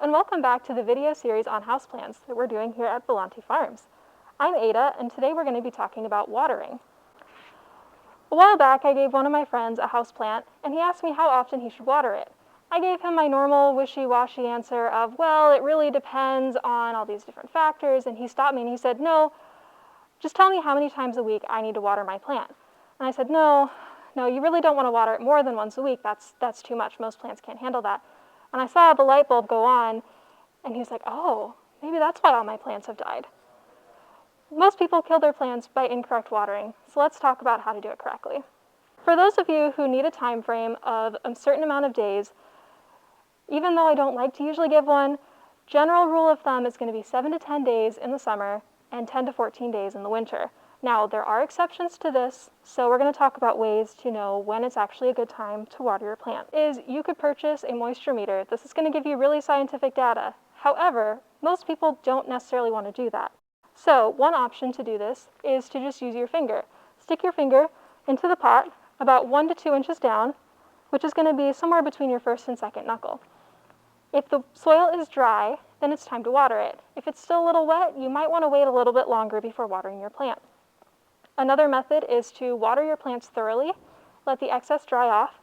and welcome back to the video series on houseplants that we're doing here at Volante Farms. I'm Ada, and today we're going to be talking about watering. A while back, I gave one of my friends a houseplant, and he asked me how often he should water it. I gave him my normal wishy-washy answer of, well, it really depends on all these different factors, and he stopped me and he said, no, just tell me how many times a week I need to water my plant. And I said, no, you really don't want to water it more than once a week. That's too much. Most plants can't handle that. And I saw the light bulb go on, and he was like, oh, maybe that's why all my plants have died. Most people kill their plants by incorrect watering, so let's talk about how to do it correctly. For those of you who need a time frame of a certain amount of days, even though I don't like to usually give one, general rule of thumb is going to be 7 to 10 days in the summer and 10 to 14 days in the winter. Now, there are exceptions to this, so we're going to talk about ways to know when it's actually a good time to water your plant. You could purchase a moisture meter. This is going to give you really scientific data. However, most people don't necessarily want to do that. So one option to do this is to just use your finger. Stick your finger into the pot about 1 to 2 inches down, which is going to be somewhere between your first and second knuckle. If the soil is dry, then it's time to water it. If it's still a little wet, you might want to wait a little bit longer before watering your plant. Another method is to water your plants thoroughly, let the excess dry off,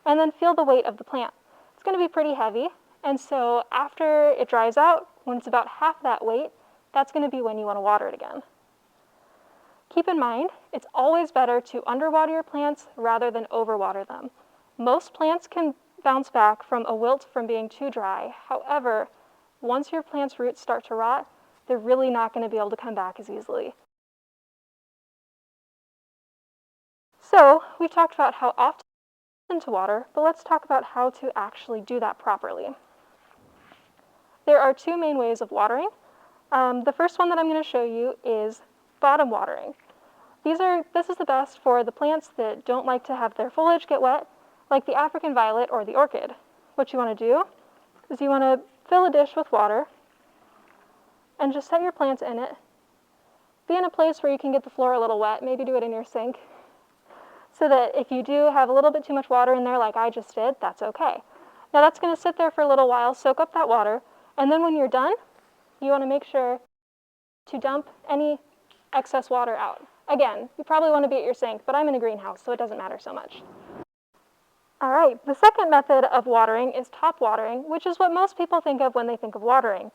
and then feel the weight of the plant. It's going to be pretty heavy, and so after it dries out, when it's about half that weight, that's going to be when you want to water it again. Keep in mind, it's always better to underwater your plants rather than overwater them. Most plants can bounce back from a wilt from being too dry. However, once your plant's roots start to rot, they're really not going to be able to come back as easily. So, we've talked about how often to water, but let's talk about how to actually do that properly. There are two main ways of watering. The first one that I'm going to show you is bottom watering. This is the best for the plants that don't like to have their foliage get wet, like the African violet or the orchid. What you want to do is you want to fill a dish with water and just set your plants in it. Be in a place where you can get the floor a little wet, maybe do it in your sink, so that if you do have a little bit too much water in there like I just did, that's okay. Now that's going to sit there for a little while, soak up that water, and then when you're done, you want to make sure to dump any excess water out. Again, you probably want to be at your sink, but I'm in a greenhouse, so it doesn't matter so much. All right, the second method of watering is top watering, which is what most people think of when they think of watering.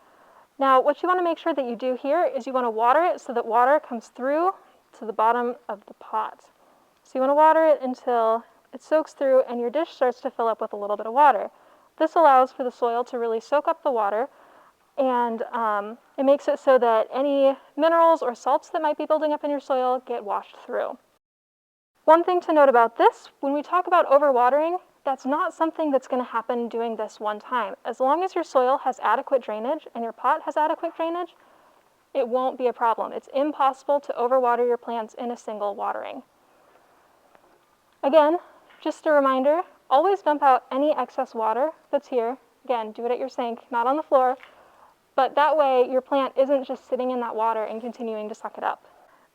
Now, what you want to make sure that you do here is you want to water it so that water comes through to the bottom of the pot. So you want to water it until it soaks through and your dish starts to fill up with a little bit of water. This allows for the soil to really soak up the water, and it makes it so that any minerals or salts that might be building up in your soil get washed through. One thing to note about this, when we talk about overwatering, that's not something that's going to happen doing this one time. As long as your soil has adequate drainage and your pot has adequate drainage, it won't be a problem. It's impossible to overwater your plants in a single watering. Again, just a reminder, always dump out any excess water that's here. Again, do it at your sink, not on the floor, but that way your plant isn't just sitting in that water and continuing to suck it up.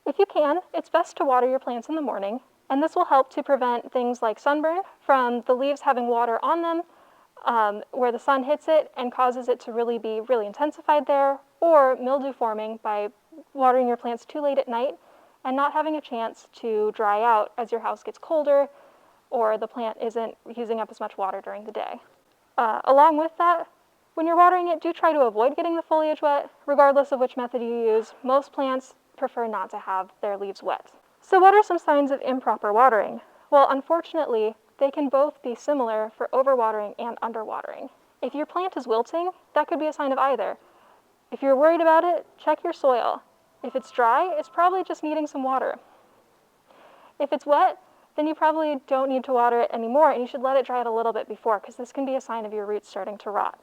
If you can, it's best to water your plants in the morning, and this will help to prevent things like sunburn from the leaves having water on them where the sun hits it and causes it to be really intensified there, or mildew forming by watering your plants too late at night and not having a chance to dry out as your house gets colder or the plant isn't using up as much water during the day. Along with that, when you're watering it, do try to avoid getting the foliage wet, regardless of which method you use. Most plants prefer not to have their leaves wet. So what are some signs of improper watering? Well, unfortunately, they can both be similar for overwatering and underwatering. If your plant is wilting, that could be a sign of either. If you're worried about it, check your soil. If it's dry, it's probably just needing some water. If it's wet, then you probably don't need to water it anymore, and you should let it dry out a little bit before, because this can be a sign of your roots starting to rot.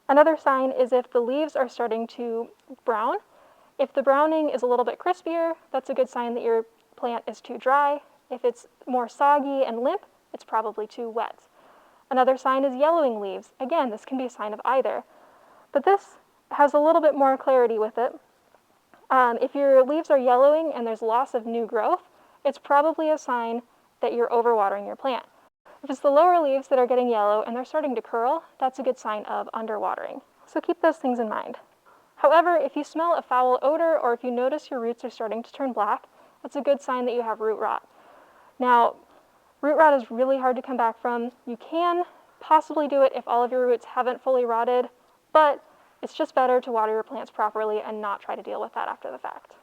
Another sign is if the leaves are starting to brown. If the browning is a little bit crispier, that's a good sign that your plant is too dry. If it's more soggy and limp, it's probably too wet. Another sign is yellowing leaves. Again, this can be a sign of either, but this has a little bit more clarity with it. If your leaves are yellowing and there's loss of new growth, it's probably a sign that you're overwatering your plant. If it's the lower leaves that are getting yellow and they're starting to curl, that's a good sign of underwatering. So keep those things in mind. However, if you smell a foul odor or if you notice your roots are starting to turn black, that's a good sign that you have root rot. Now, root rot is really hard to come back from. You can possibly do it if all of your roots haven't fully rotted, but it's just better to water your plants properly and not try to deal with that after the fact.